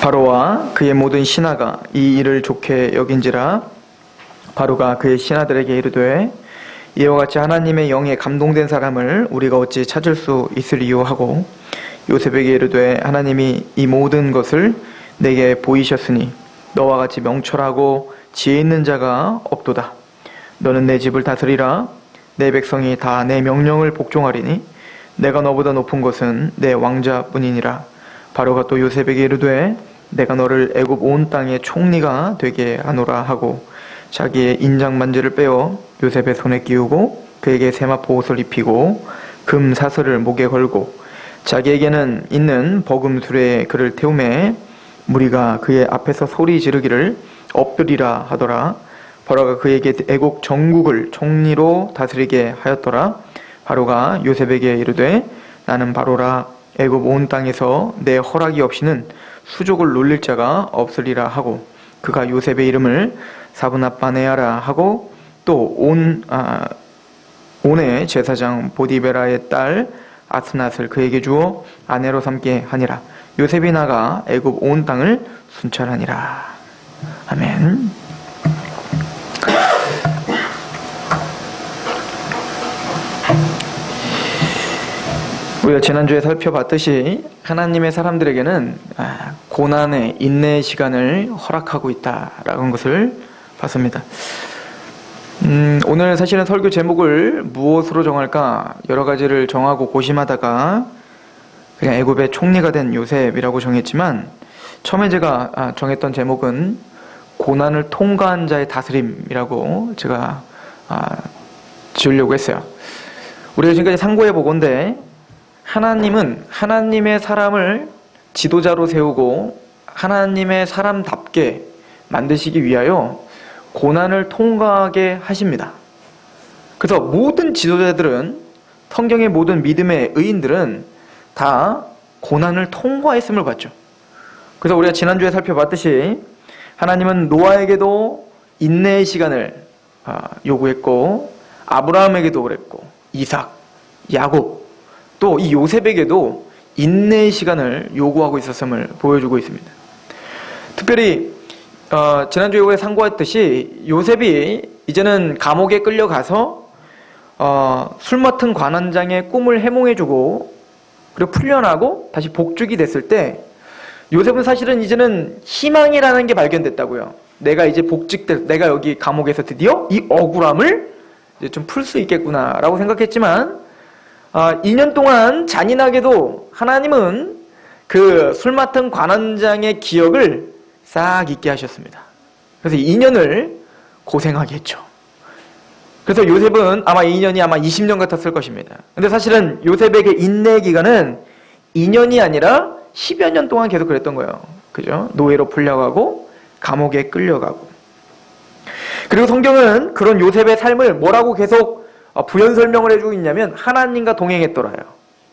바로와 그의 모든 신하가 이 일을 좋게 여긴지라. 바로가 그의 신하들에게 이르되 이와 같이 하나님의 영에 감동된 사람을 우리가 어찌 찾을 수 있으리요 하고 요셉에게 이르되 하나님이 이 모든 것을 내게 보이셨으니 너와 같이 명철하고 지혜 있는 자가 없도다. 너는 내 집을 다스리라. 내 백성이 다 내 명령을 복종하리니 내가 너보다 높은 것은 내 왕자뿐이니라. 바로가 또 요셉에게 이르되 내가 너를 애굽 온 땅의 총리가 되게 하노라 하고 자기의 인장반지를 빼어 요셉의 손에 끼우고 그에게 세마포 옷을 입히고 금 사슬을 목에 걸고 자기에게는 있는 버금 수레에 그를 태우매 무리가 그의 앞에서 소리 지르기를 엎드리라 하더라. 바로가 그에게 애국 전국을 총리로 다스리게 하였더라. 바로가 요셉에게 이르되 나는 바로라. 애굽 온 땅에서 내 허락이 없이는 수족을 놀릴 자가 없으리라 하고 그가 요셉의 이름을 사브낫바네아라 하고 또 온의 제사장 보디베라의 딸 아스낫을 그에게 주어 아내로 삼게 하니라. 요셉이 나가 애굽 온 땅을 순찰하니라. 아멘. 우리가 지난주에 살펴봤듯이 하나님의 사람들에게는 고난의 인내의 시간을 허락하고 있다라는 것을 봤습니다. 오늘 사실은 설교 제목을 무엇으로 정할까 여러 가지를 정하고 고심하다가 그냥 애굽의 총리가 된 요셉이라고 정했지만 처음에 제가 정했던 제목은 고난을 통과한 자의 다스림이라고 제가 지으려고 했어요. 우리가 지금까지 상고해 보건대 하나님은 하나님의 사람을 지도자로 세우고 하나님의 사람답게 만드시기 위하여 고난을 통과하게 하십니다. 그래서 모든 지도자들은 성경의 모든 믿음의 의인들은 다 고난을 통과했음을 봤죠. 그래서 우리가 지난주에 살펴봤듯이 하나님은 노아에게도 인내의 시간을 요구했고 아브라함에게도 그랬고 이삭, 야곱 또 이 요셉에게도 인내의 시간을 요구하고 있었음을 보여주고 있습니다. 특별히 지난주에 우리가 상고했듯이 요셉이 이제는 감옥에 끌려가서 술 맡은 관원장의 꿈을 해몽해주고 그리고 풀려나고 다시 복직이 됐을 때 요셉은 사실은 이제는 희망이라는 게 발견됐다고요. 내가 이제 내가 여기 감옥에서 드디어 이 억울함을 이제 좀 풀 수 있겠구나라고 생각했지만 2년 동안 잔인하게도 하나님은 그 술 맡은 관원장의 기억을 싹 잊게 하셨습니다. 그래서 2년을 고생하게 했죠. 그래서 요셉은 아마 2년이 아마 20년 같았을 것입니다. 근데 사실은 요셉에게 인내의 기간은 2년이 아니라 10여 년 동안 계속 그랬던 거예요. 그죠? 노예로 풀려가고 감옥에 끌려가고. 그리고 성경은 그런 요셉의 삶을 뭐라고 계속 부연 설명을 해주고 있냐면 하나님과 동행했더라요.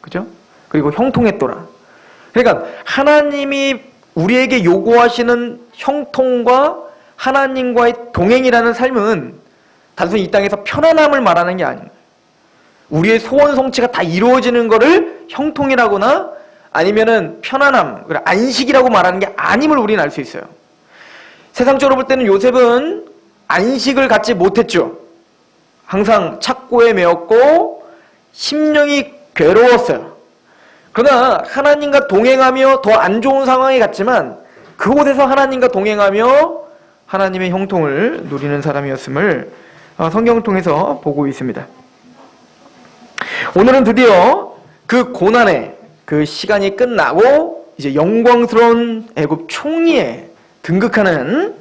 그죠? 그리고 형통했더라. 그러니까 하나님이 우리에게 요구하시는 형통과 하나님과의 동행이라는 삶은 단순히 이 땅에서 편안함을 말하는 게 아닙니다. 우리의 소원 성취가 다 이루어지는 것을 형통이라거나 아니면은 편안함, 안식이라고 말하는 게 아님을 우리는 알 수 있어요. 세상적으로 볼 때는 요셉은 안식을 갖지 못했죠. 항상 착고에 매었고 심령이 괴로웠어요. 그러나 하나님과 동행하며 더 안 좋은 상황에 갔지만 그곳에서 하나님과 동행하며 하나님의 형통을 누리는 사람이었음을 성경을 통해서 보고 있습니다. 오늘은 드디어 그 고난의 그 시간이 끝나고 이제 영광스러운 애굽 총리에 등극하는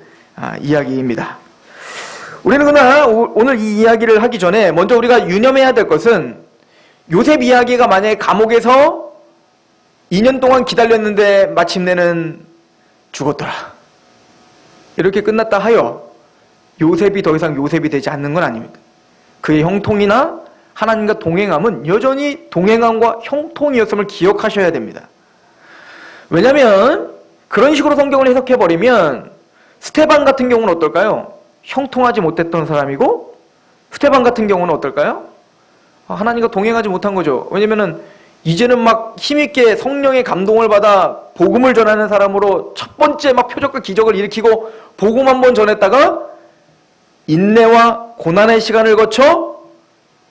이야기입니다. 우리는 그러나 오늘 이 이야기를 하기 전에 먼저 우리가 유념해야 될 것은 요셉 이야기가 만약에 감옥에서 2년 동안 기다렸는데 마침내는 죽었더라 이렇게 끝났다 하여 요셉이 더 이상 요셉이 되지 않는 건 아닙니다. 그의 형통이나 하나님과 동행함은 여전히 동행함과 형통이었음을 기억하셔야 됩니다. 왜냐하면 그런 식으로 성경을 해석해버리면 스테반 같은 경우는 어떨까요? 형통하지 못했던 사람이고 스테반 같은 경우는 어떨까요? 하나님과 동행하지 못한 거죠. 왜냐하면 이제는 막 힘있게 성령의 감동을 받아 복음을 전하는 사람으로 첫 번째 막 표적과 기적을 일으키고 복음 한 번 전했다가 인내와 고난의 시간을 거쳐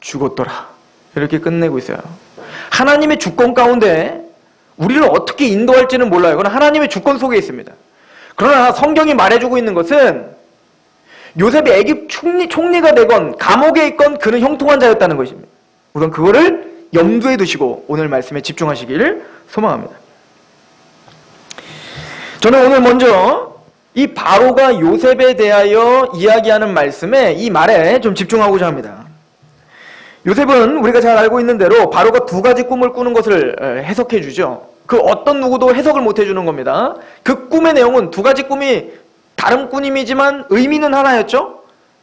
죽었더라. 이렇게 끝내고 있어요. 하나님의 주권 가운데 우리를 어떻게 인도할지는 몰라요. 그건 하나님의 주권 속에 있습니다. 그러나 성경이 말해주고 있는 것은 요셉이 애굽 총리가 되건 감옥에 있건 그는 형통한 자였다는 것입니다. 우선 그거를 염두에 두시고 오늘 말씀에 집중하시기를 소망합니다. 저는 오늘 먼저 이 바로가 요셉에 대하여 이야기하는 말씀에 이 말에 좀 집중하고자 합니다. 요셉은 우리가 잘 알고 있는 대로 바로가 두 가지 꿈을 꾸는 것을 해석해 주죠. 그 어떤 누구도 해석을 못 해주는 겁니다. 그 꿈의 내용은 두 가지 꿈이 다른 꾸님이지만 의미는 하나였죠.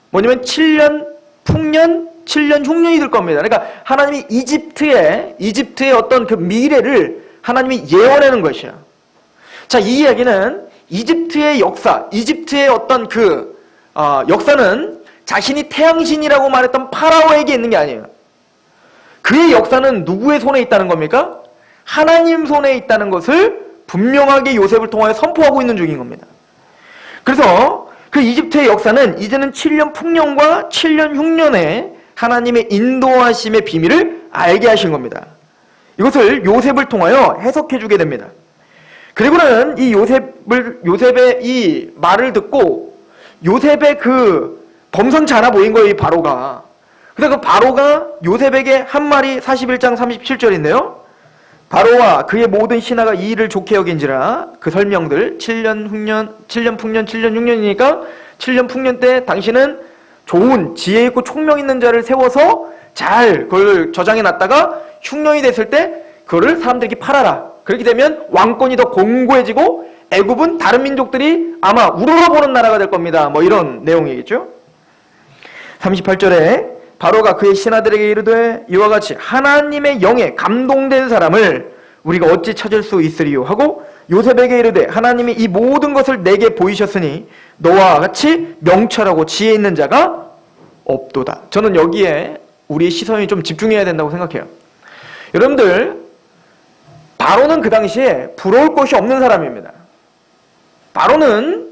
뭐냐면 7년 풍년, 7년 흉년이 될 겁니다. 그러니까 하나님이 이집트의 어떤 그 미래를 하나님이 예언하는 것이야. 자, 이 이야기는 이집트의 역사, 이집트의 어떤 역사는 자신이 태양신이라고 말했던 파라오에게 있는 게 아니에요. 그의 역사는 누구의 손에 있다는 겁니까? 하나님 손에 있다는 것을 분명하게 요셉을 통하여 선포하고 있는 중인 겁니다. 그래서 그 이집트의 역사는 이제는 7년 풍년과 7년 흉년에 하나님의 인도하심의 비밀을 알게 하신 겁니다. 이것을 요셉을 통하여 해석해 주게 됩니다. 그리고는 이 요셉의 이 말을 듣고 요셉의 그 범상치 않아 보인 거예요, 이 바로가. 그래서 그 바로가 요셉에게 한 말이 41장 37절인데요. 바로와 그의 모든 신하가 이 일을 좋게 여긴지라. 그 설명들 7년 풍년, 7년 흉년이니까 7년 풍년 때 당신은 좋은 지혜 있고 총명 있는 자를 세워서 잘 그걸 저장해 놨다가 흉년이 됐을 때 그거를 사람들에게 팔아라. 그렇게 되면 왕권이 더 공고해지고 애굽은 다른 민족들이 아마 우러러보는 나라가 될 겁니다. 뭐 이런 내용이겠죠. 38절에 바로가 그의 신하들에게 이르되 이와 같이 하나님의 영에 감동된 사람을 우리가 어찌 찾을 수 있으리요 하고 요셉에게 이르되 하나님이 이 모든 것을 내게 보이셨으니 너와 같이 명철하고 지혜 있는 자가 없도다. 저는 여기에 우리의 시선이 좀 집중해야 된다고 생각해요. 여러분들, 바로는 그 당시에 부러울 것이 없는 사람입니다. 바로는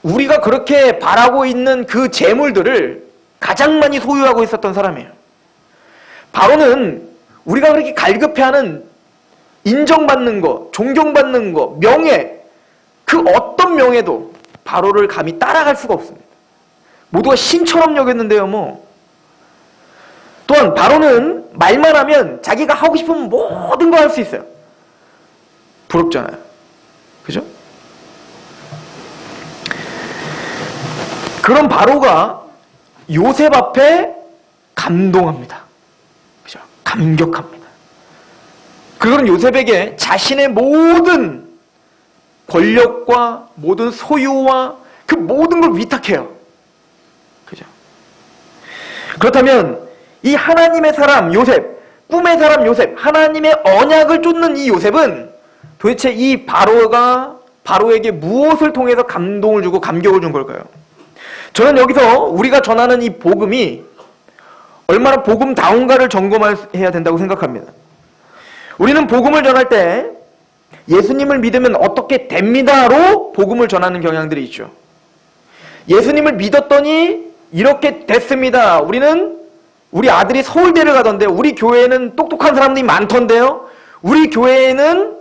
우리가 그렇게 바라고 있는 그 재물들을 가장 많이 소유하고 있었던 사람이에요. 바로는 우리가 그렇게 갈급해하는 인정받는 거, 존경받는 거, 명예, 그 어떤 명예도 바로를 감히 따라갈 수가 없습니다. 모두가 신처럼 여겼는데요, 뭐. 또한 바로는 말만 하면 자기가 하고 싶은 모든 거 할 수 있어요. 부럽잖아요. 그죠? 그런 바로가 요셉 앞에 감동합니다. 그죠? 감격합니다. 그건 요셉에게 자신의 모든 권력과 모든 소유와 그 모든 걸 위탁해요. 그죠? 그렇다면 이 하나님의 사람 요셉, 꿈의 사람 요셉, 하나님의 언약을 쫓는 이 요셉은 도대체 이 바로에게 무엇을 통해서 감동을 주고 감격을 준 걸까요? 저는 여기서 우리가 전하는 이 복음이 얼마나 복음다운가를 점검해야 된다고 생각합니다. 우리는 복음을 전할 때 예수님을 믿으면 어떻게 됩니다로 복음을 전하는 경향들이 있죠. 예수님을 믿었더니 이렇게 됐습니다. 우리 아들이 서울대를 가던데 우리 교회에는 똑똑한 사람들이 많던데요. 우리 교회에는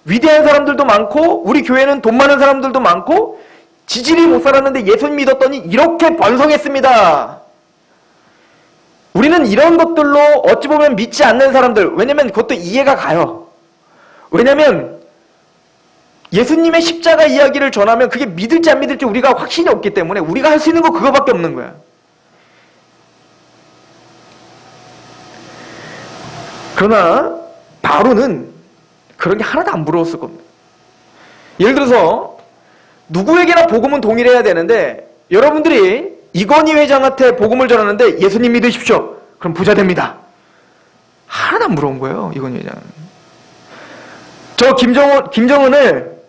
위대한 사람들도 많고 우리 교회는 돈 많은 사람들도 많고 지질이 못 살았는데 예수님 믿었더니 이렇게 번성했습니다. 우리는 이런 것들로 어찌 보면 믿지 않는 사람들, 왜냐면 그것도 이해가 가요. 왜냐면 예수님의 십자가 이야기를 전하면 그게 믿을지 안 믿을지 우리가 확신이 없기 때문에 우리가 할 수 있는 거 그거밖에 없는 거야. 그러나 바로는 그런 게 하나도 안 부러웠을 겁니다. 예를 들어서 누구에게나 복음은 동일해야 되는데 여러분들이 이건희 회장한테 복음을 전하는데 예수님 믿으십시오. 그럼 부자 됩니다. 하나도 안 부러운 거예요. 이건희 회장은. 저 김정은을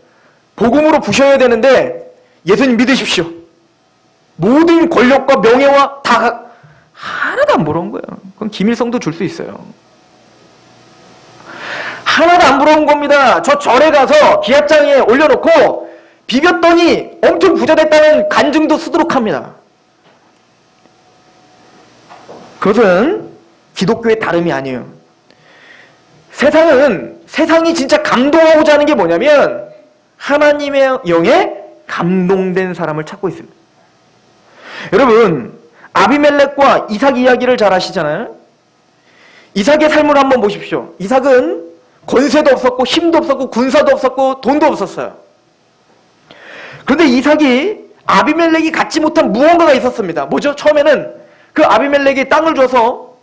복음으로 부셔야 되는데 예수님 믿으십시오. 모든 권력과 명예와 다 하나도 안 부러운 거예요. 그건 김일성도 줄 수 있어요. 하나도 안 부러운 겁니다. 저 절에 가서 기합장에 올려놓고 비볐더니 엄청 부자 됐다는 간증도 쓰도록 합니다. 그것은 기독교의 다름이 아니에요. 세상이 진짜 감동하고자 하는 게 뭐냐면 하나님의 영에 감동된 사람을 찾고 있습니다. 여러분, 아비멜렉과 이삭 이야기를 잘 아시잖아요. 이삭의 삶을 한번 보십시오. 이삭은 권세도 없었고 힘도 없었고 군사도 없었고 돈도 없었어요. 그런데 이삭이 아비멜렉이 갖지 못한 무언가가 있었습니다. 뭐죠? 처음에는 그 아비멜렉이 땅을 줘서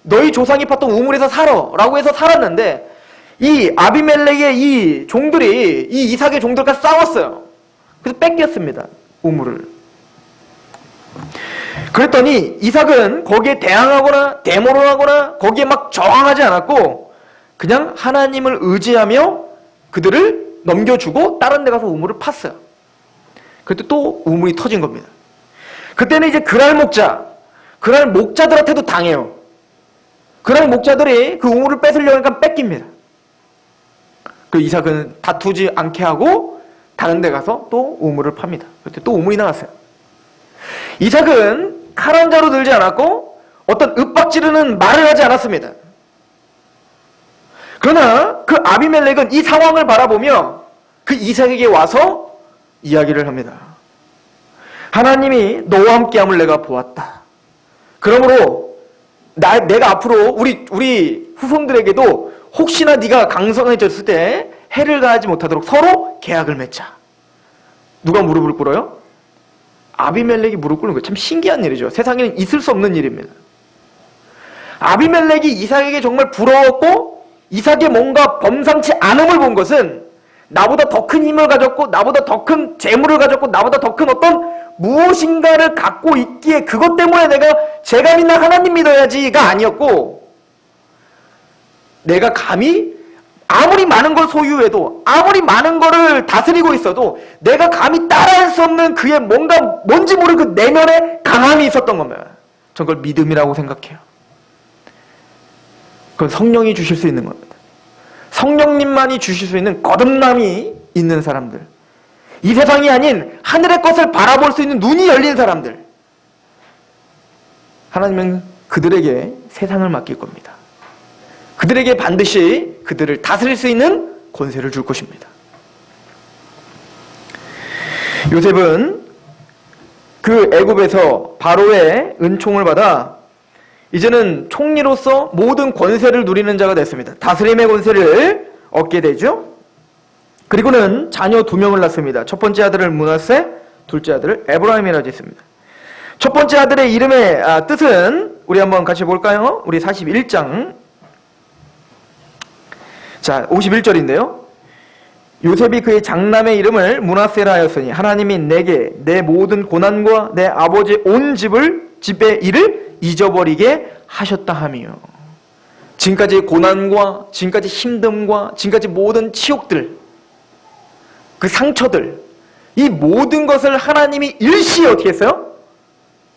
너희 조상이 팠던 우물에서 살아 라고 해서 살았는데 이 아비멜렉의 이 종들이 이 이삭의 종들과 싸웠어요. 그래서 뺏겼습니다. 우물을. 그랬더니 이삭은 거기에 대항하거나 대모를 하거나 거기에 막 저항하지 않았고 그냥 하나님을 의지하며 그들을 넘겨주고 다른 데 가서 우물을 팠어요. 그때 또 우물이 터진 겁니다. 그때는 이제 그랄 목자들한테도 당해요. 그랄 목자들이 그 우물을 뺏으려니까 뺏깁니다. 그 이삭은 다투지 않게 하고 다른 데 가서 또 우물을 팝니다. 그때 또 우물이 나왔어요. 이삭은 칼 한 자루 들지 않았고 어떤 윽박지르는 말을 하지 않았습니다. 그러나 그 아비멜렉은 이 상황을 바라보며 그 이삭에게 와서 이야기를 합니다. 하나님이 너와 함께함을 내가 보았다. 그러므로 내가 앞으로 우리 후손들에게도 혹시나 네가 강성해졌을 때 해를 가하지 못하도록 서로 계약을 맺자. 누가 무릎을 꿇어요? 아비멜렉이 무릎 꿇는 거 참 신기한 일이죠. 세상에는 있을 수 없는 일입니다. 아비멜렉이 이삭에게 정말 부러웠고 이삭의 뭔가 범상치 않음을 본 것은 나보다 더 큰 힘을 가졌고 나보다 더 큰 재물을 가졌고 나보다 더 큰 어떤 무엇인가를 갖고 있기에 그것 때문에 제가 믿는 하나님 믿어야지가 아니었고 내가 감히 아무리 많은 걸 소유해도 아무리 많은 거를 다스리고 있어도 내가 감히 따라할 수 없는 그의 뭔지 모르는 그 내면에 강함이 있었던 겁니다. 전 그걸 믿음이라고 생각해요. 그건 성령이 주실 수 있는 겁니다. 성령님만이 주실 수 있는 거듭남이 있는 사람들, 이 세상이 아닌 하늘의 것을 바라볼 수 있는 눈이 열린 사람들, 하나님은 그들에게 세상을 맡길 겁니다. 그들에게 반드시 그들을 다스릴 수 있는 권세를 줄 것입니다. 요셉은 그 애굽에서 바로의 은총을 받아 이제는 총리로서 모든 권세를 누리는 자가 됐습니다. 다스림의 권세를 얻게 되죠. 그리고는 자녀 2명을 낳습니다. 첫 번째 아들을 므낫세, 둘째 아들을 에브라임이라고 했습니다. 첫 번째 아들의 이름의 뜻은 우리 한번 같이 볼까요? 우리 41장 자 51절인데요. 요셉이 그의 장남의 이름을 므낫세라 하였으니 하나님이 내게 내 모든 고난과 내 아버지의 온 집의 일을 잊어버리게 하셨다 하며, 지금까지 고난과 지금까지 힘듦과 지금까지 모든 치욕들, 그 상처들, 이 모든 것을 하나님이 일시에 어떻게 했어요?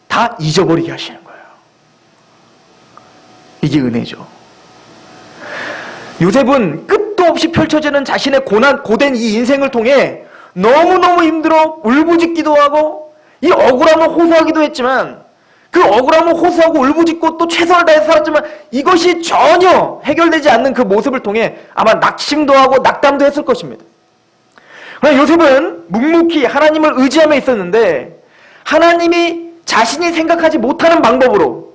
다 잊어버리게 하시는 거예요. 이게 은혜죠. 요셉은 끝도 없이 펼쳐지는 자신의 고된 이 인생을 통해 너무너무 힘들어 울부짖기도 하고 이 억울함을 호소하기도 했지만, 그 억울함을 호소하고 울부짖고 또 최선을 다해서 살았지만 이것이 전혀 해결되지 않는 그 모습을 통해 아마 낙심도 하고 낙담도 했을 것입니다. 그러나 요셉은 묵묵히 하나님을 의지하며 있었는데 하나님이 자신이 생각하지 못하는 방법으로,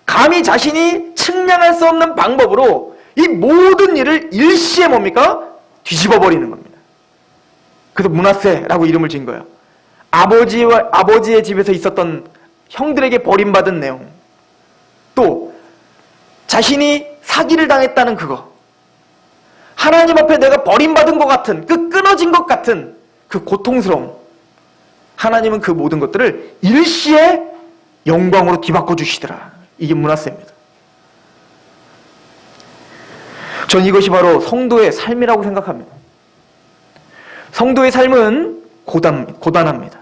감히 자신이 측량할 수 없는 방법으로 이 모든 일을 일시에 뭡니까? 뒤집어 버리는 겁니다. 그래서 므낫세라고 이름을 지은 거예요. 아버지의 집에서 있었던 형들에게 버림받은 내용, 또 자신이 사기를 당했다는 그거, 하나님 앞에 내가 버림받은 것 같은 그 끊어진 것 같은 그 고통스러움, 하나님은 그 모든 것들을 일시에 영광으로 뒤바꿔 주시더라. 이게 므낫세입니다. 전 이것이 바로 성도의 삶이라고 생각합니다. 성도의 삶은 고단합니다.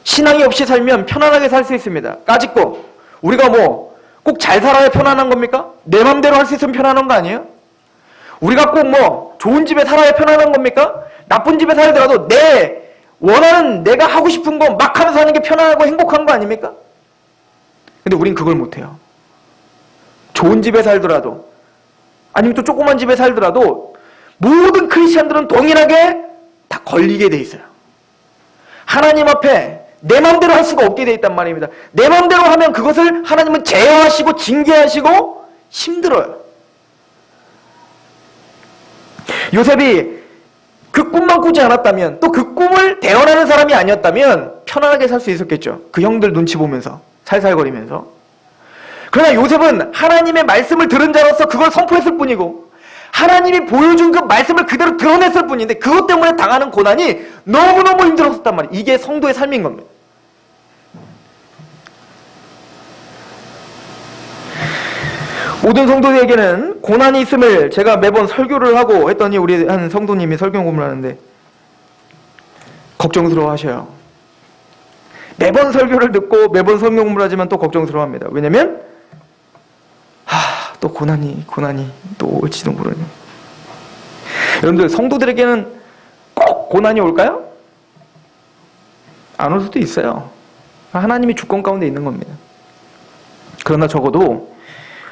신앙이 없이 살면 편안하게 살 수 있습니다. 까짓거 우리가 꼭 잘 살아야 편안한 겁니까? 내 맘대로 할 수 있으면 편안한 거 아니에요? 우리가 꼭 뭐 좋은 집에 살아야 편안한 겁니까? 나쁜 집에 살더라도 내가 하고 싶은 거 막 하면서 하는 게 편안하고 행복한 거 아닙니까? 근데 우린 그걸 못해요. 좋은 집에 살더라도, 아니면 또 조그만 집에 살더라도 모든 크리스찬들은 동일하게 다 걸리게 돼 있어요. 하나님 앞에 내 마음대로 할 수가 없게 돼 있단 말입니다. 내 마음대로 하면 그것을 하나님은 제어하시고 징계하시고 힘들어요. 요셉이 그 꿈만 꾸지 않았다면, 또 그 꿈을 대언하는 사람이 아니었다면 편안하게 살 수 있었겠죠. 그 형들 눈치 보면서 살살거리면서. 그러나 요셉은 하나님의 말씀을 들은 자로서 그걸 선포했을 뿐이고, 하나님이 보여준 그 말씀을 그대로 드러냈을 뿐인데, 그것 때문에 당하는 고난이 너무너무 힘들었단 말이에요. 이게 성도의 삶인 겁니다. 모든 성도에게는 고난이 있음을 제가 매번 설교를 하고 했더니, 우리 한 성도님이 설교 공부를 하는데 걱정스러워 하셔요. 매번 설교를 듣고 매번 설교 공부를 하지만 또 걱정스러워 합니다. 왜냐면 또 고난이 또 올지도 모르니. 여러분들, 성도들에게는 꼭 고난이 올까요? 안 올 수도 있어요. 하나님이 주권 가운데 있는 겁니다. 그러나 적어도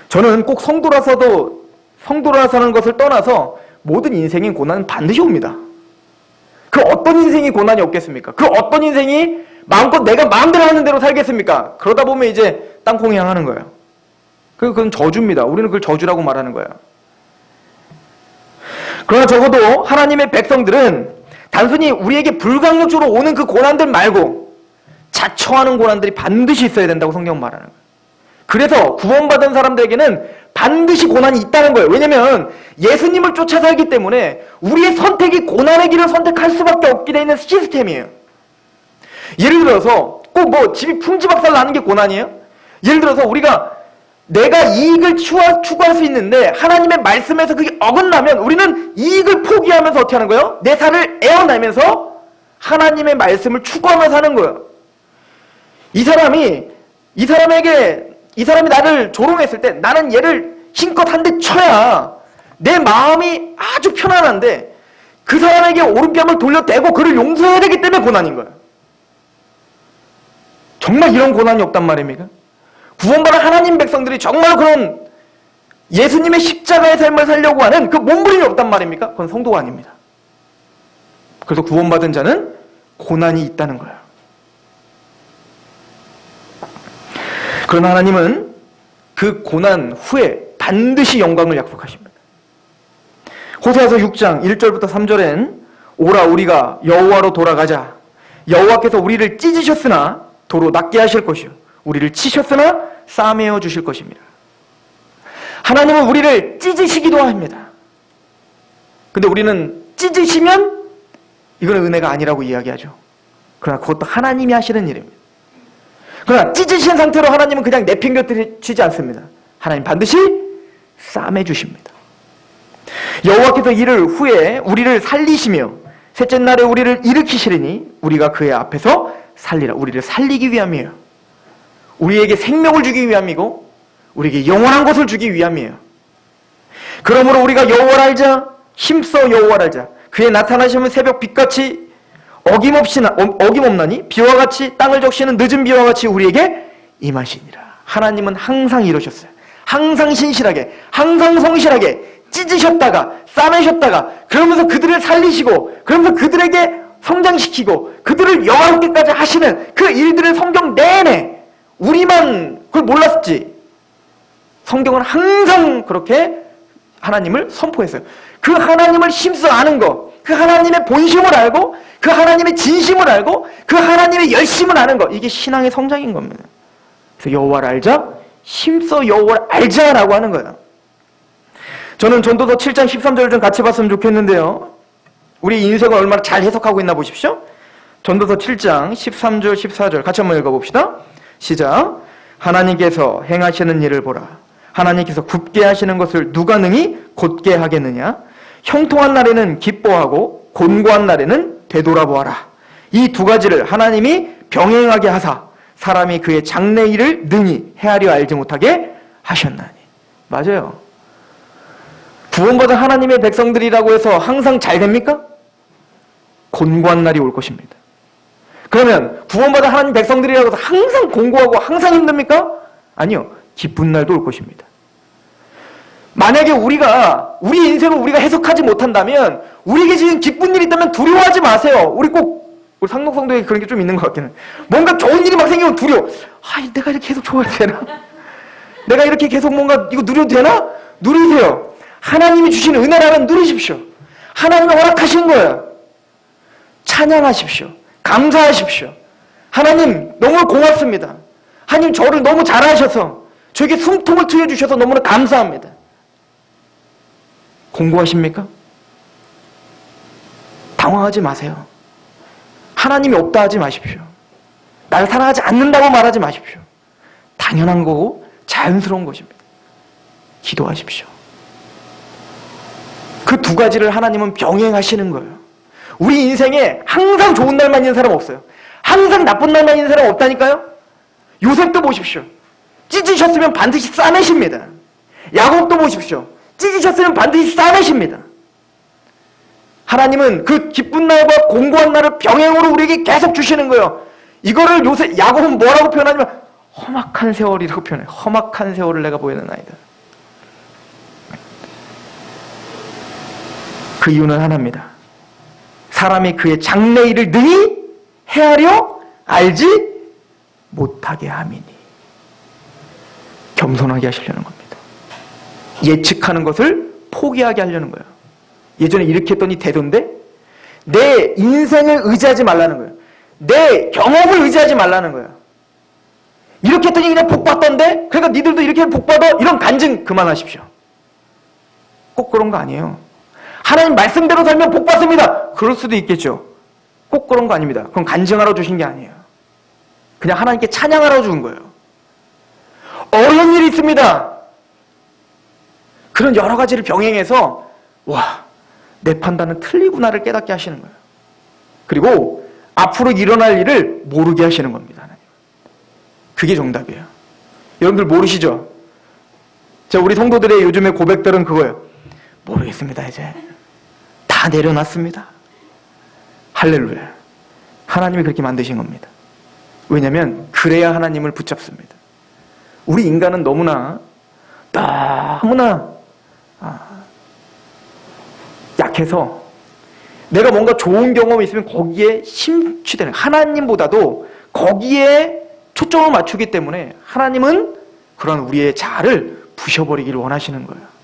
저는 꼭 성도라서는 것을 떠나서 모든 인생인 고난은 반드시 옵니다. 그 어떤 인생이 고난이 없겠습니까? 그 어떤 인생이 마음껏 내가 마음대로 하는 대로 살겠습니까? 그러다 보면 이제 땅콩 향하는 거예요. 그건 저주입니다. 우리는 그걸 저주라고 말하는 거예요. 그러나 적어도 하나님의 백성들은 단순히 우리에게 불강력적으로 오는 그 고난들 말고 자처하는 고난들이 반드시 있어야 된다고 성경은 말하는 거예요. 그래서 구원받은 사람들에게는 반드시 고난이 있다는 거예요. 왜냐면 예수님을 쫓아 살기 때문에 우리의 선택이 고난의 길을 선택할 수밖에 없게 되어 있는 시스템이에요. 예를 들어서 꼭 뭐 집이 풍지박살 나는 게 고난이에요? 예를 들어서 내가 이익을 추구할 수 있는데 하나님의 말씀에서 그게 어긋나면 우리는 이익을 포기하면서 어떻게 하는 거예요? 내 살을 에어내면서 하나님의 말씀을 추구하면서 사는 거예요. 이 사람이 나를 조롱했을 때 나는 얘를 힘껏 한 대 쳐야 내 마음이 아주 편안한데, 그 사람에게 오른뺨을 돌려대고 그를 용서해야 되기 때문에 고난인 거예요. 정말 이런 고난이 없단 말입니까? 구원받은 하나님 백성들이 정말 그런 예수님의 십자가의 삶을 살려고 하는 그 몸부림이 없단 말입니까? 그건 성도가 아닙니다. 그래서 구원받은 자는 고난이 있다는 거예요. 그러나 하나님은 그 고난 후에 반드시 영광을 약속하십니다. 호세아서 6장 1절부터 3절엔 오라 우리가 여호와로 돌아가자. 여호와께서 우리를 찢으셨으나 도로 낫게 하실 것이요 우리를 치셨으나 싸매어 주실 것입니다. 하나님은 우리를 찢으시기도 합니다. 근데 우리는 찢으시면 이거는 은혜가 아니라고 이야기하죠. 그러나 그것도 하나님이 하시는 일입니다. 그러나 찢으신 상태로 하나님은 그냥 내팽겨치지 않습니다. 하나님 반드시 싸매주십니다. 여호와께서 이를 후에 우리를 살리시며 셋째 날에 우리를 일으키시리니 우리가 그의 앞에서 살리라. 우리를 살리기 위함이에요. 우리에게 생명을 주기 위함이고 우리에게 영원한 것을 주기 위함이에요. 그러므로 우리가 여호와를 알자. 힘써 여호와를 알자. 그의 나타나시면 새벽 빛같이 어김없나니 비와 같이 땅을 적시는 늦은 비와 같이 우리에게 임하시니라. 하나님은 항상 이러셨어요. 항상 신실하게, 항상 성실하게 찢으셨다가 싸매셨다가 그러면서 그들을 살리시고 그러면서 그들에게 성장시키고 그들을 영화롭게까지 하시는 그 일들을 성경 내내 우리만 그걸 몰랐지. 성경은 항상 그렇게 하나님을 선포했어요. 그 하나님을 힘써 아는 거, 그 하나님의 본심을 알고 그 하나님의 진심을 알고 그 하나님의 열심을 아는 거, 이게 신앙의 성장인 겁니다. 그래서 여호와를 알자, 힘써 여호와를 알자라고 하는 거예요. 저는 전도서 7장 13절을 좀 같이 봤으면 좋겠는데요. 우리 인생을 얼마나 잘 해석하고 있나 보십시오. 전도서 7장 13절 14절 같이 한번 읽어봅시다. 시작. 하나님께서 행하시는 일을 보라. 하나님께서 굽게 하시는 것을 누가 능히 곧게 하겠느냐. 형통한 날에는 기뻐하고 곤고한 날에는 되돌아보아라. 이 두 가지를 하나님이 병행하게 하사 사람이 그의 장래 일을 능히 헤아려 알지 못하게 하셨나니. 맞아요. 구원받은 하나님의 백성들이라고 해서 항상 잘 됩니까? 곤고한 날이 올 것입니다. 그러면 구원받은 하나님 백성들이라고 해서 항상 공고하고 항상 힘듭니까? 아니요. 기쁜 날도 올 것입니다. 만약에 우리 인생을 우리가 해석하지 못한다면, 우리에게 지금 기쁜 일이 있다면 두려워하지 마세요. 우리 상록성도에 그런 게 좀 있는 것 같기는. 뭔가 좋은 일이 막 생기면 두려워. 내가 이렇게 계속 좋아야 되나? 내가 이렇게 계속 뭔가 이거 누려도 되나? 누리세요. 하나님이 주신 은혜라면 누리십시오. 하나님이 허락하신 거예요. 찬양하십시오. 감사하십시오. 하나님 너무 고맙습니다. 하나님 저를 너무 잘하셔서 저에게 숨통을 트여주셔서 너무나 감사합니다. 공고하십니까? 당황하지 마세요. 하나님이 없다 하지 마십시오. 나를 사랑하지 않는다고 말하지 마십시오. 당연한 거고 자연스러운 것입니다. 기도하십시오. 그 두 가지를 하나님은 병행하시는 거예요. 우리 인생에 항상 좋은 날만 있는 사람 없어요. 항상 나쁜 날만 있는 사람 없다니까요. 요셉도 보십시오. 찢으셨으면 반드시 싸매십니다. 야곱도 보십시오. 찢으셨으면 반드시 싸매십니다. 하나님은 그 기쁜 날과 공고한 날을 병행으로 우리에게 계속 주시는 거예요. 이거를 야곱은 뭐라고 표현하냐면 험악한 세월이라고 표현해요. 험악한 세월을 내가 보이는 아이다. 그 이유는 하나입니다. 사람이 그의 장래일을 능히 헤아려 알지 못하게 함이니. 겸손하게 하시려는 겁니다. 예측하는 것을 포기하게 하려는 거예요. 예전에 이렇게 했더니 되던데? 내 인생을 의지하지 말라는 거예요. 내 경험을 의지하지 말라는 거예요. 이렇게 했더니 그냥 복 받던데? 그러니까 니들도 이렇게 복 받아? 이런 간증 그만하십시오. 꼭 그런 거 아니에요. 하나님 말씀대로 살면 복 받습니다. 그럴 수도 있겠죠. 꼭 그런 거 아닙니다. 그건 간증하러 주신 게 아니에요. 그냥 하나님께 찬양하러 준 거예요. 어려운 일이 있습니다. 그런 여러 가지를 병행해서 내 판단은 틀리구나를 깨닫게 하시는 거예요. 그리고 앞으로 일어날 일을 모르게 하시는 겁니다. 하나님. 그게 정답이에요. 여러분들 모르시죠? 우리 성도들의 요즘의 고백들은 그거예요. 모르겠습니다. 이제 다 내려놨습니다. 할렐루야. 하나님이 그렇게 만드신 겁니다. 왜냐하면 그래야 하나님을 붙잡습니다. 우리 인간은 너무나 약해서 내가 뭔가 좋은 경험이 있으면 거기에 심취되는, 하나님보다도 거기에 초점을 맞추기 때문에 하나님은 그런 우리의 자아를 부셔버리기를 원하시는 거예요.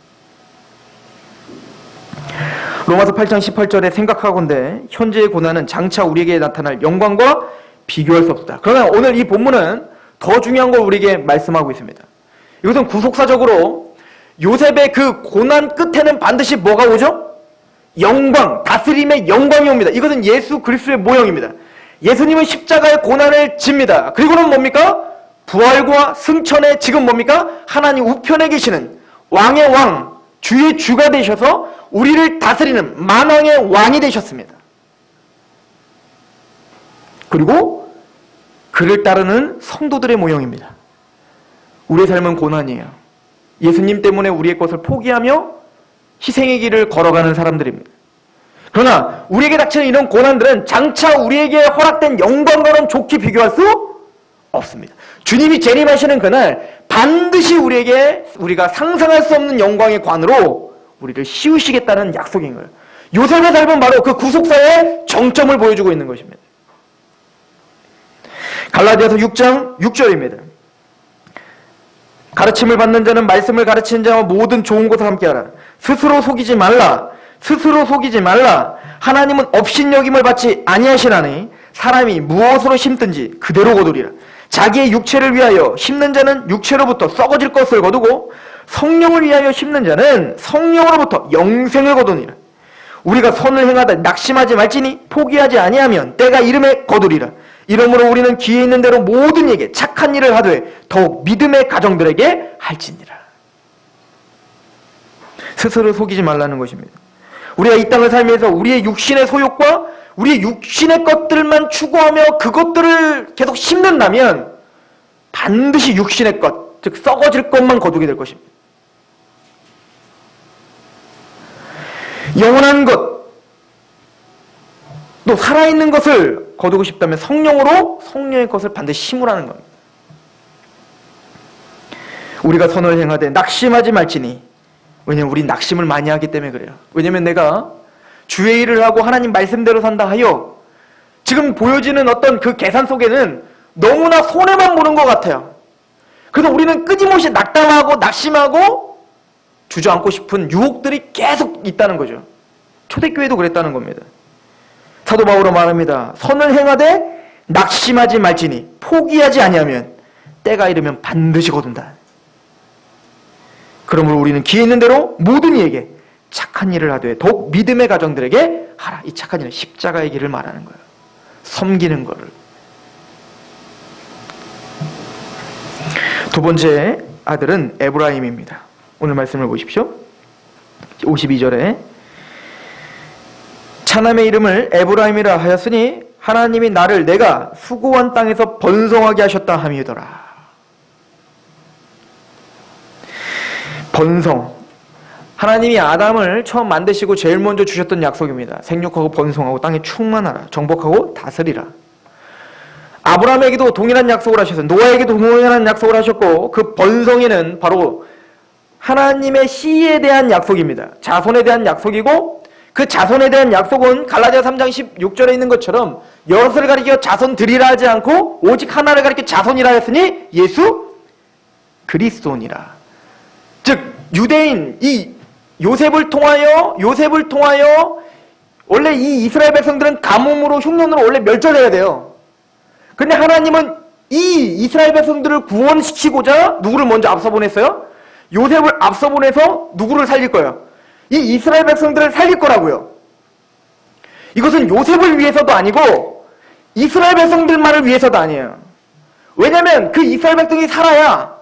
로마서 8장 18절에 생각하건대 현재의 고난은 장차 우리에게 나타날 영광과 비교할 수 없다. 그러나 오늘 이 본문은 더 중요한 걸 우리에게 말씀하고 있습니다. 이것은 구속사적으로 요셉의 그 고난 끝에는 반드시 뭐가 오죠? 영광, 다스림의 영광이 옵니다. 이것은 예수 그리스도의 모형입니다. 예수님은 십자가의 고난을 집니다. 그리고는 뭡니까? 부활과 승천의 지금 뭡니까? 하나님 우편에 계시는 왕의 왕, 주의 주가 되셔서 우리를 다스리는 만왕의 왕이 되셨습니다. 그리고 그를 따르는 성도들의 모형입니다. 우리의 삶은 고난이에요. 예수님 때문에 우리의 것을 포기하며 희생의 길을 걸어가는 사람들입니다. 그러나 우리에게 닥치는 이런 고난들은 장차 우리에게 허락된 영광과는 좋게 비교할 수 없습니다. 주님이 재림하시는 그날 반드시 우리가 상상할 수 없는 영광의 관으로 우리를 씌우시겠다는 약속인 거예요. 요셉의 삶은 바로 그 구속사의 정점을 보여주고 있는 것입니다. 갈라디아서 6장 6절입니다. 가르침을 받는 자는 말씀을 가르치는 자와 모든 좋은 것을 함께하라. 스스로 속이지 말라. 스스로 속이지 말라. 하나님은 업신여김을 받지 아니하시나니 사람이 무엇으로 심든지 그대로 거두리라. 자기의 육체를 위하여 심는 자는 육체로부터 썩어질 것을 거두고 성령을 위하여 심는 자는 성령으로부터 영생을 거두니라. 우리가 선을 행하다 낙심하지 말지니 포기하지 아니하면 때가 이름에 거두리라. 이러므로 우리는 기회 있는 대로 모든 이에게 착한 일을 하되 더욱 믿음의 가정들에게 할지니라. 스스로 속이지 말라는 것입니다. 우리가 이 땅을 살면서 우리의 육신의 소욕과 우리의 육신의 것들만 추구하며 그것들을 계속 심는다면 반드시 육신의 것, 즉 썩어질 것만 거두게 될 것입니다. 영원한 것, 또 살아있는 것을 거두고 싶다면 성령으로 성령의 것을 반드시 심으라는 겁니다. 우리가 선을 행하되 낙심하지 말지니, 왜냐면 우리 낙심을 많이 하기 때문에 그래요. 왜냐면 내가 주의 일을 하고 하나님 말씀대로 산다 하여 지금 보여지는 어떤 그 계산 속에는 너무나 손해만 보는 것 같아요. 그래서 우리는 끊임없이 낙담하고 낙심하고 주저앉고 싶은 유혹들이 계속 있다는 거죠. 초대교회도 그랬다는 겁니다. 사도 바울은 말합니다. 선을 행하되 낙심하지 말지니, 포기하지 아니하면 때가 이르면 반드시 거둔다. 그러므로 우리는 기회 있는 대로 모든 이에게 착한 일을 하되 더욱 믿음의 가정들에게 하라. 이 착한 일은 십자가의 길을 말하는 거예요. 섬기는 거를. 두 번째 아들은 에브라임입니다. 오늘 말씀을 보십시오. 52절에 차남의 이름을 에브라임이라 하였으니 하나님이 나를 내가 수고한 땅에서 번성하게 하셨다 함이더라. 번성. 하나님이 아담을 처음 만드시고 제일 먼저 주셨던 약속입니다. 생육하고 번성하고 땅에 충만하라. 정복하고 다스리라. 아브라함에게도 동일한 약속을 하셨어요. 노아에게도 동일한 약속을 하셨고, 그 번성에는 바로 하나님의 씨에 대한 약속입니다. 자손에 대한 약속이고, 그 자손에 대한 약속은 갈라디아 3장 16절에 있는 것처럼 여럿을 가리켜 자손들이라 하지 않고 오직 하나를 가리켜 자손이라 했으니 예수 그리스도니라. 즉 유대인 이 요셉을 통하여 원래 이 이스라엘 백성들은 가뭄으로 흉년으로 원래 멸절해야 돼요. 근데 하나님은 이 이스라엘 백성들을 구원시키고자 누구를 먼저 앞서 보냈어요? 요셉을 앞서 보내서 누구를 살릴 거예요? 이 이스라엘 백성들을 살릴 거라고요. 이것은 요셉을 위해서도 아니고 이스라엘 백성들만을 위해서도 아니에요. 왜냐하면 그 이스라엘 백성이 살아야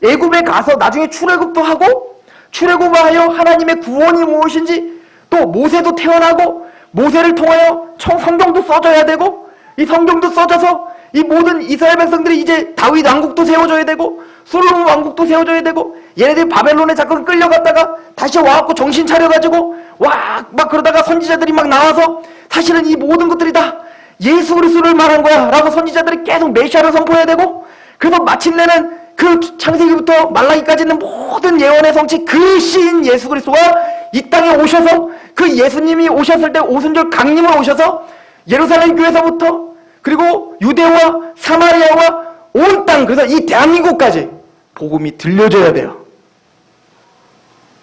애굽에 가서 나중에 출애굽도 하고, 출애굽을 하여 하나님의 구원이 무엇인지, 또 모세도 태어나고 모세를 통하여 성경도 써져야 되고, 이 성경도 써져서 이 모든 이스라엘 백성들이 이제 다윗 왕국도 세워져야 되고 솔로몬 왕국도 세워져야 되고, 얘네들이 바벨론에 잠깐 끌려갔다가 다시 와갖고 정신 차려가지고 막 그러다가 선지자들이 막 나와서 사실은 이 모든 것들이 다 예수 그리스도를 말한 거야 라고 선지자들이 계속 메시아를 선포해야 되고, 그래서 마침내는 그 창세기부터 말라기까지 있는 모든 예언의 성취, 그 시인 예수 그리스도가 이 땅에 오셔서, 그 예수님이 오셨을 때 오순절 강림을 오셔서 예루살렘 교회에서부터 그리고 유대와 사마리아와 온 땅, 그래서 이 대한민국까지 복음이 들려져야 돼요.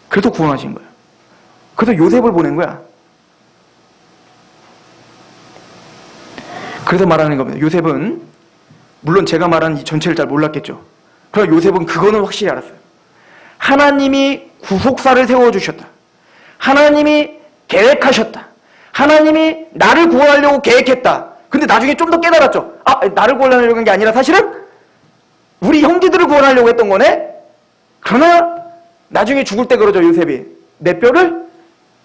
그래서 구원하신 거예요. 그래서 요셉을 보낸 거야. 그래서 말하는 겁니다. 요셉은 물론 제가 말한 이 전체를 잘 몰랐겠죠. 그러나 요셉은 그거는 확실히 알았어요. 하나님이 구속사를 세워주셨다. 하나님이 계획하셨다. 하나님이 나를 구원하려고 계획했다. 근데 나중에 좀 더 깨달았죠. 나를 구원하려고 한 게 아니라 사실은 우리 형제들을 구원하려고 했던 거네. 그러나 나중에 죽을 때 그러죠. 요셉이 내 뼈를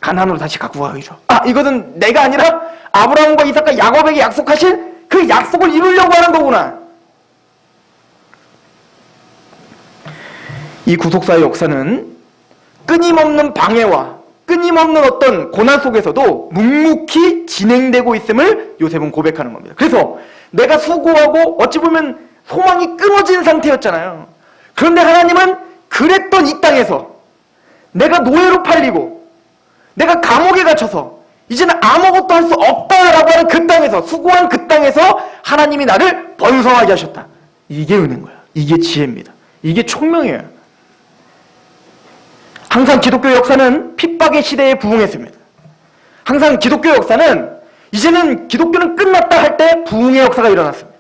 가나안으로 다시 갖고 가야죠. 이것은 내가 아니라 아브라함과 이삭과 야곱에게 약속하신 그 약속을 이루려고 하는 거구나. 이 구속사의 역사는 끊임없는 방해와 끊임없는 어떤 고난 속에서도 묵묵히 진행되고 있음을 요셉은 고백하는 겁니다. 그래서 내가 수고하고 어찌 보면 소망이 끊어진 상태였잖아요. 그런데 하나님은 그랬던 이 땅에서 내가 노예로 팔리고 내가 감옥에 갇혀서 이제는 아무것도 할 수 없다라고 하는 그 땅에서, 수고한 그 땅에서 하나님이 나를 번성하게 하셨다. 이게 은혜인 거야. 이게 지혜입니다. 이게 총명이에요. 항상 기독교 역사는 핍박의 시대에 부흥했습니다. 항상 기독교 역사는 이제는 기독교는 끝났다 할 때 부흥의 역사가 일어났습니다.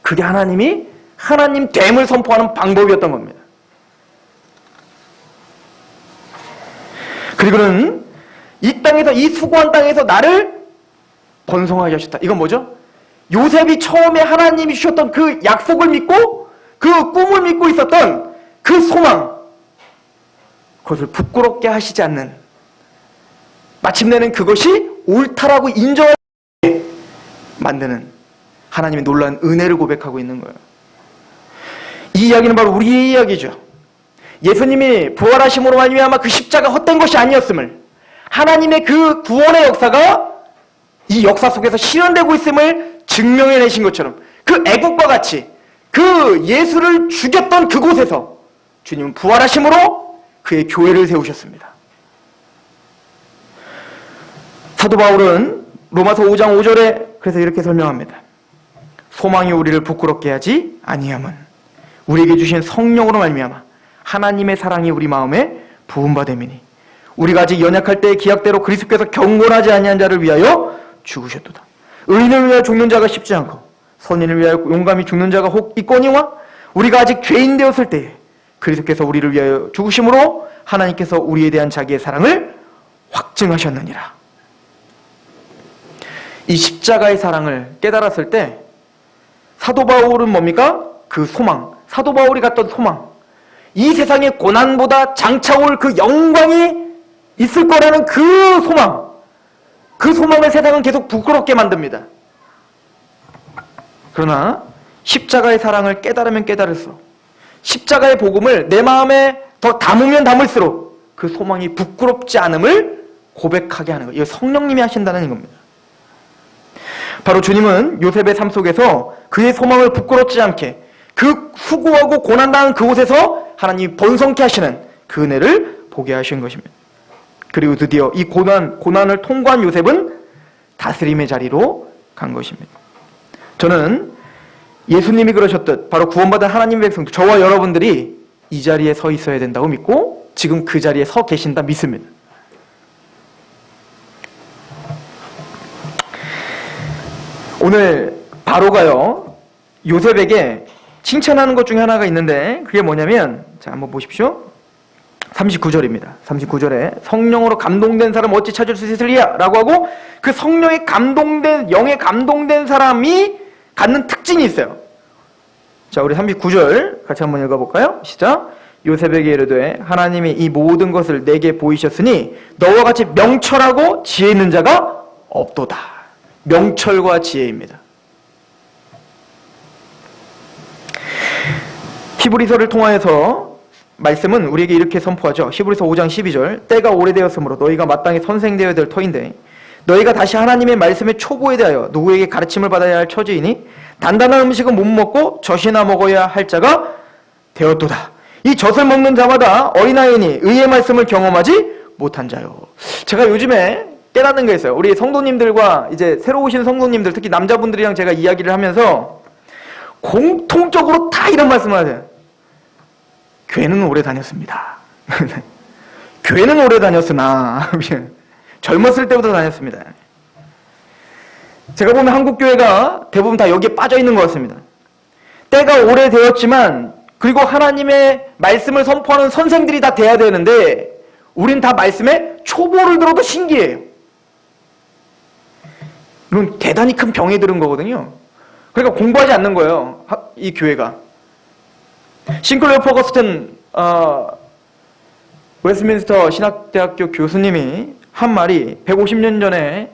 그게 하나님이 하나님 됨을 선포하는 방법이었던 겁니다. 그리고는 이 땅에서, 이 수고한 땅에서 나를 번성하게 하셨다. 이건 뭐죠? 요셉이 처음에 하나님이 주셨던 그 약속을 믿고 그 꿈을 믿고 있었던 그 소망, 그것을 부끄럽게 하시지 않는, 마침내는 그것이 옳다라고 인정하게 만드는 하나님의 놀라운 은혜를 고백하고 있는 거예요. 이 이야기는 바로 우리의 이야기죠. 예수님이 부활하심으로 말미암아 그 십자가 헛된 것이 아니었음을, 하나님의 그 구원의 역사가 이 역사 속에서 실현되고 있음을 증명해내신 것처럼 그 애국과 같이 그 예수를 죽였던 그곳에서 주님은 부활하심으로 그의 교회를 세우셨습니다. 사도 바울은 로마서 5장 5절에 그래서 이렇게 설명합니다. 소망이 우리를 부끄럽게 하지 아니함은 우리에게 주신 성령으로 말미암아 하나님의 사랑이 우리 마음에 부음받음이니 우리가 아직 연약할 때의 기약대로 그리스도께서 경건하지 아니한 자를 위하여 죽으셨도다. 의인을 위하여 죽는 자가 쉽지 않고 선인을 위하여 용감히 죽는 자가 혹 있거니와 우리가 아직 죄인 되었을 때에 그리스도께서 우리를 위하여 죽으심으로 하나님께서 우리에 대한 자기의 사랑을 확증하셨느니라. 이 십자가의 사랑을 깨달았을 때 사도 바울은 뭡니까? 그 소망, 사도 바울이 갔던 소망, 이 세상의 고난보다 장차 올 그 영광이 있을 거라는 그 소망, 그 소망을 세상은 계속 부끄럽게 만듭니다. 그러나 십자가의 사랑을 깨달으면 깨달을수록, 십자가의 복음을 내 마음에 더 담으면 담을수록 그 소망이 부끄럽지 않음을 고백하게 하는 거예요. 이거 성령님이 하신다는 겁니다. 바로 주님은 요셉의 삶 속에서 그의 소망을 부끄럽지 않게 그 수고하고 고난당한 그곳에서 하나님이 번성케 하시는 그 은혜를 보게 하신 것입니다. 그리고 드디어 이 고난을 통과한 요셉은 다스림의 자리로 간 것입니다. 저는 예수님이 그러셨듯 바로 구원받은 하나님의 백성들, 저와 여러분들이 이 자리에 서 있어야 된다고 믿고 지금 그 자리에 서 계신다 믿습니다. 오늘 바로가요 요셉에게 칭찬하는 것 중에 하나가 있는데 그게 뭐냐면, 자 한번 보십시오. 39절입니다. 39절에 성령으로 감동된 사람 어찌 찾을 수 있으리야? 라고 하고 그 성령에 감동된, 영에 감동된 사람이 갖는 특징이 있어요. 자, 우리 39절 같이 한번 읽어볼까요? 시작. 요셉에게 이르되 하나님이 이 모든 것을 내게 보이셨으니 너와 같이 명철하고 지혜 있는 자가 없도다. 명철과 지혜입니다. 히브리서를 통하여서 말씀은 우리에게 이렇게 선포하죠. 히브리서 5장 12절 때가 오래되었으므로 너희가 마땅히 선생되어야 될 터인데 너희가 다시 하나님의 말씀의 초보에 대하여 누구에게 가르침을 받아야 할 처지이니 단단한 음식은 못 먹고 젖이나 먹어야 할 자가 되었도다. 이 젖을 먹는 자마다 어린아이니 의의 말씀을 경험하지 못한 자요. 제가 요즘에 깨닫는 게 있어요. 우리 성도님들과 이제 새로 오신 성도님들, 특히 남자분들이랑 제가 이야기를 하면서 공통적으로 다 이런 말씀을 하세요. 교회는 오래 다녔습니다. 교회는 오래 다녔으나 젊었을 때부터 다녔습니다. 제가 보면 한국 교회가 대부분 다 여기에 빠져 있는 것 같습니다. 때가 오래되었지만 그리고 하나님의 말씀을 선포하는 선생들이 다 돼야 되는데 우린 다 말씀에 초보를 들어도 신기해요. 이건 대단히 큰 병에 들은 거거든요. 그러니까 공부하지 않는 거예요. 이 교회가. 싱클레어 퍼거스턴 웨스트민스터 신학대학교 교수님이 한 말이 150년 전에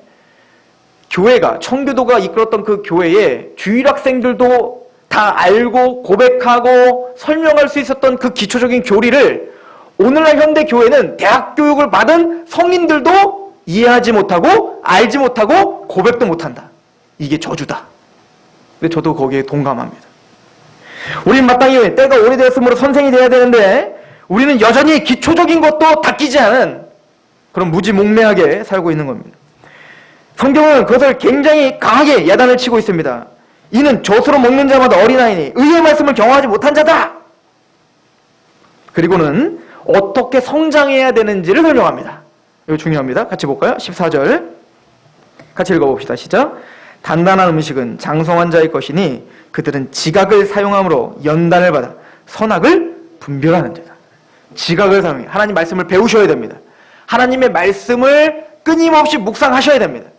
교회가, 청교도가 이끌었던 그 교회에 주일학생들도 다 알고 고백하고 설명할 수 있었던 그 기초적인 교리를 오늘날 현대 교회는 대학 교육을 받은 성인들도 이해하지 못하고 알지 못하고 고백도 못한다. 이게 저주다. 근데 저도 거기에 동감합니다. 우린 마땅히 때가 오래되었으므로 선생이 돼야 되는데 우리는 여전히 기초적인 것도 닦이지 않은 그런 무지몽매하게 살고 있는 겁니다. 성경은 그것을 굉장히 강하게 야단을 치고 있습니다. 이는 젖으로 먹는 자마다 어린아이니 의의 말씀을 경험하지 못한 자다. 그리고는 어떻게 성장해야 되는지를 설명합니다. 이거 중요합니다. 같이 볼까요? 14절 같이 읽어봅시다. 시작. 단단한 음식은 장성한 자의 것이니 그들은 지각을 사용함으로 연단을 받아 선악을 분별하는 자다. 지각을 사용해 하나님 말씀을 배우셔야 됩니다. 하나님의 말씀을 끊임없이 묵상하셔야 됩니다.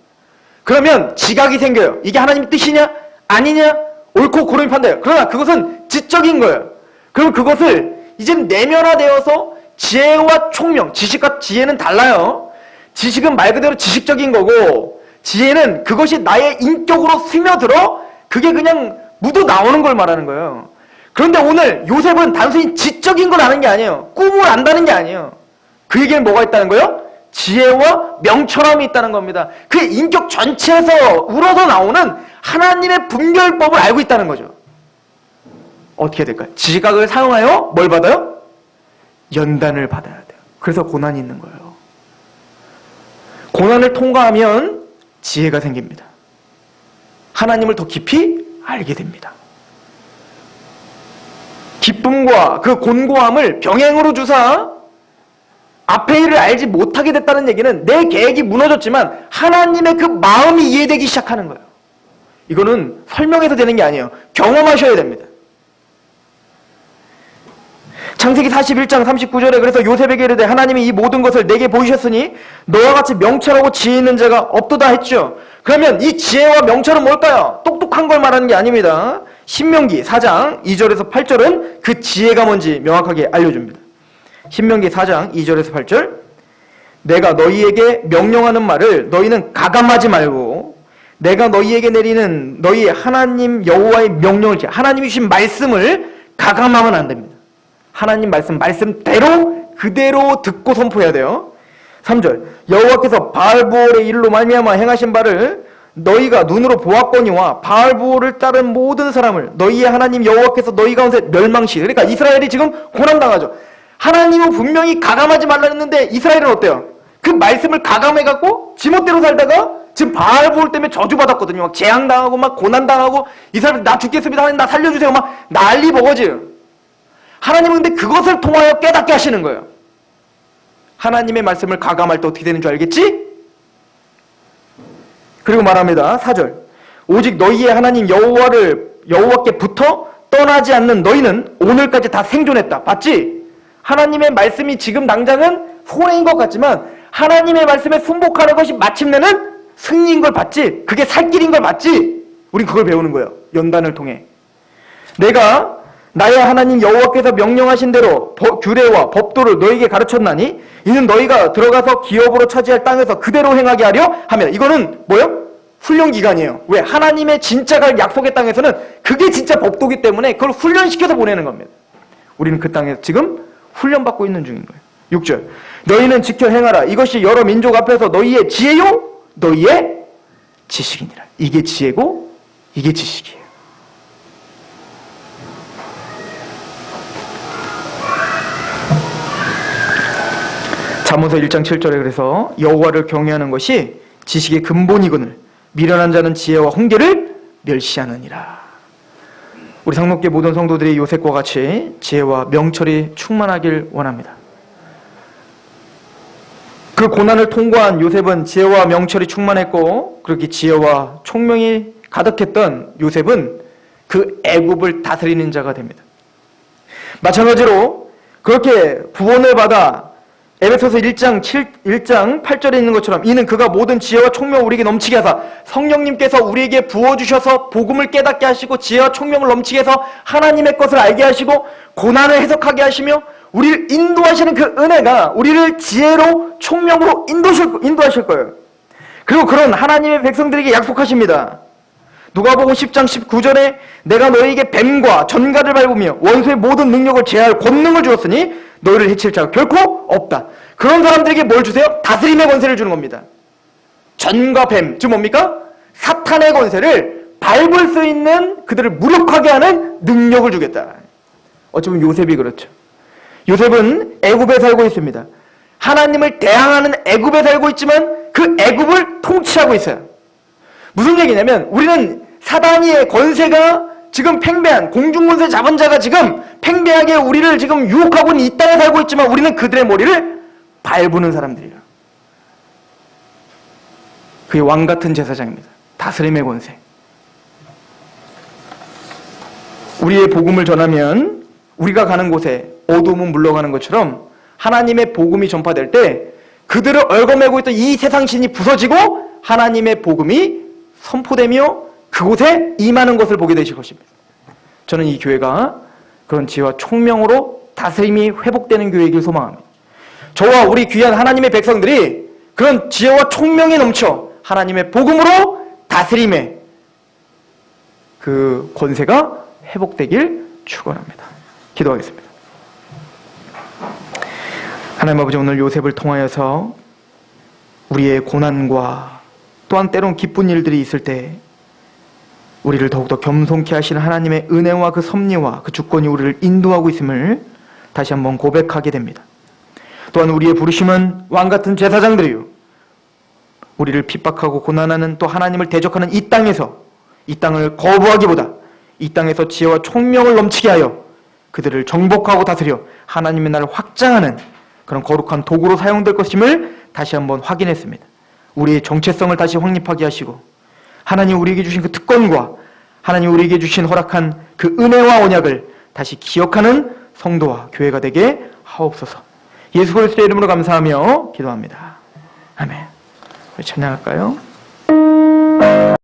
그러면 지각이 생겨요. 이게 하나님의 뜻이냐 아니냐 옳고 그름이 판단해요. 그러나 그것은 지적인 거예요. 그럼 그것을 이제 내면화되어서 지혜와 총명, 지식과 지혜는 달라요. 지식은 말 그대로 지식적인 거고 지혜는 그것이 나의 인격으로 스며들어 그게 그냥 묻어 나오는 걸 말하는 거예요. 그런데 오늘 요셉은 단순히 지적인 걸 아는 게 아니에요. 꿈을 안다는 게 아니에요. 그 얘기는 뭐가 있다는 거예요? 지혜와 명철함이 있다는 겁니다. 그 인격 전체에서 우러러 나오는 하나님의 분별법을 알고 있다는 거죠. 어떻게 될까요? 지각을 사용하여 뭘 받아요? 연단을 받아야 돼요. 그래서 고난이 있는 거예요. 고난을 통과하면 지혜가 생깁니다. 하나님을 더 깊이 알게 됩니다. 기쁨과 그 곤고함을 병행으로 주사 앞의 일을 알지 못하게 됐다는 얘기는 내 계획이 무너졌지만 하나님의 그 마음이 이해되기 시작하는 거예요. 이거는 설명해서 되는 게 아니에요. 경험하셔야 됩니다. 창세기 41장 39절에 그래서 요셉에게 이르되 하나님이 이 모든 것을 내게 보이셨으니 너와 같이 명철하고 지혜 있는 자가 없도다 했죠. 그러면 이 지혜와 명철은 뭘까요? 똑똑한 걸 말하는 게 아닙니다. 신명기 4장 2절에서 8절은 그 지혜가 뭔지 명확하게 알려줍니다. 신명기 4장 2절에서 8절 내가 너희에게 명령하는 말을 너희는 가감하지 말고 내가 너희에게 내리는 너희 하나님 여호와의 명령을 하나님이 주신 말씀을 가감하면 안 됩니다. 하나님 말씀대로 그대로 듣고 선포해야 돼요. 3절 여호와께서 바알부올의 일로 말미암아 행하신 바를 너희가 눈으로 보았거니와 바알부올을 따른 모든 사람을 너희의 하나님 여호와께서 너희 가운데 멸망시. 그러니까 이스라엘이 지금 고난당하죠. 하나님은 분명히 가감하지 말라 했는데 이스라엘은 어때요? 그 말씀을 가감해갖고 지멋대로 살다가 지금 바알부올 때문에 저주받았거든요. 막 재앙당하고 막 고난당하고 이스라엘 나 죽겠습니다. 하나님 나 살려주세요. 막 난리 버거지요. 하나님은 근데 그것을 통하여 깨닫게 하시는 거예요. 하나님의 말씀을 가감할 때 어떻게 되는 줄 알겠지? 그리고 말합니다. 4절 오직 너희의 하나님 여호와께 붙어 떠나지 않는 너희는 오늘까지 다 생존했다. 봤지? 하나님의 말씀이 지금 당장은 손해인 것 같지만 하나님의 말씀에 순복하는 것이 마침내는 승리인 걸 봤지? 그게 살 길인 걸 봤지? 우린 그걸 배우는 거예요. 연단을 통해. 내가 나의 하나님 여호와께서 명령하신 대로 규례와 법도를 너희에게 가르쳤나니 이는 너희가 들어가서 기업으로 차지할 땅에서 그대로 행하게 하려 하며 이거는 뭐예요? 훈련 기간이에요. 왜? 하나님의 진짜가 약속의 땅에서는 그게 진짜 법도기 때문에 그걸 훈련시켜서 보내는 겁니다. 우리는 그 땅에서 지금 훈련받고 있는 중인 거예요. 6절 너희는 지켜 행하라. 이것이 여러 민족 앞에서 너희의 지혜요 너희의 지식이니라. 이게 지혜고 이게 지식이에요. 잠언서 1장 7절에 그래서 여호와를 경외하는 것이 지식의 근본이거늘 미련한 자는 지혜와 훈계를 멸시하느니라. 우리 상록계 모든 성도들이 요셉과 같이 지혜와 명철이 충만하길 원합니다. 그 고난을 통과한 요셉은 지혜와 명철이 충만했고 그렇게 지혜와 총명이 가득했던 요셉은 그 애굽을 다스리는 자가 됩니다. 마찬가지로 그렇게 구원을 받아 에베소서 1장 8절에 있는 것처럼 이는 그가 모든 지혜와 총명을 우리에게 넘치게 하사 성령님께서 우리에게 부어주셔서 복음을 깨닫게 하시고 지혜와 총명을 넘치게 해서 하나님의 것을 알게 하시고 고난을 해석하게 하시며 우리를 인도하시는 그 은혜가 우리를 지혜로 총명으로 인도하실 거예요. 그리고 그런 하나님의 백성들에게 약속하십니다. 누가복음 10장 19절에 내가 너희에게 뱀과 전갈을 밟으며 원수의 모든 능력을 제할 권능을 주었으니 너희를 해칠 자가 결코 없다. 그런 사람들에게 뭘 주세요? 다스림의 권세를 주는 겁니다. 전과 뱀, 즉 뭡니까? 사탄의 권세를 밟을 수 있는 그들을 무력하게 하는 능력을 주겠다. 어쩌면 요셉이 그렇죠. 요셉은 애굽에 살고 있습니다. 하나님을 대항하는 애굽에 살고 있지만 그 애굽을 통치하고 있어요. 무슨 얘기냐면 우리는 사단의 권세가 지금 팽배한 공중권세 잡은 자가 지금 팽배하게 우리를 지금 유혹하고 있는 이 땅에 살고 있지만 우리는 그들의 머리를 밟는 사람들이라. 그게 왕같은 제사장입니다. 다스림의 권세. 우리의 복음을 전하면 우리가 가는 곳에 어둠은 물러가는 것처럼 하나님의 복음이 전파될 때 그들을 얽어매고 있던 이 세상신이 부서지고 하나님의 복음이 선포되며 그곳에 임하는 것을 보게 되실 것입니다. 저는 이 교회가 그런 지혜와 총명으로 다스림이 회복되는 교회이길 소망합니다. 저와 우리 귀한 하나님의 백성들이 그런 지혜와 총명이 넘쳐 하나님의 복음으로 다스림의 그 권세가 회복되길 축원합니다. 기도하겠습니다. 하나님 아버지, 오늘 요셉을 통하여서 우리의 고난과 또한 때론 기쁜 일들이 있을 때 우리를 더욱더 겸손케 하시는 하나님의 은혜와 그 섭리와 그 주권이 우리를 인도하고 있음을 다시 한번 고백하게 됩니다. 또한 우리의 부르심은 왕같은 제사장들이요, 우리를 핍박하고 고난하는 또 하나님을 대적하는 이 땅에서 이 땅을 거부하기보다 이 땅에서 지혜와 총명을 넘치게 하여 그들을 정복하고 다스려 하나님의 나라를 확장하는 그런 거룩한 도구로 사용될 것임을 다시 한번 확인했습니다. 우리의 정체성을 다시 확립하게 하시고 하나님 우리에게 주신 그 특권과 하나님 우리에게 주신 허락한 그 은혜와 언약을 다시 기억하는 성도와 교회가 되게 하옵소서. 예수 그리스도의 이름으로 감사하며 기도합니다. 아멘. 우리 찬양할까요?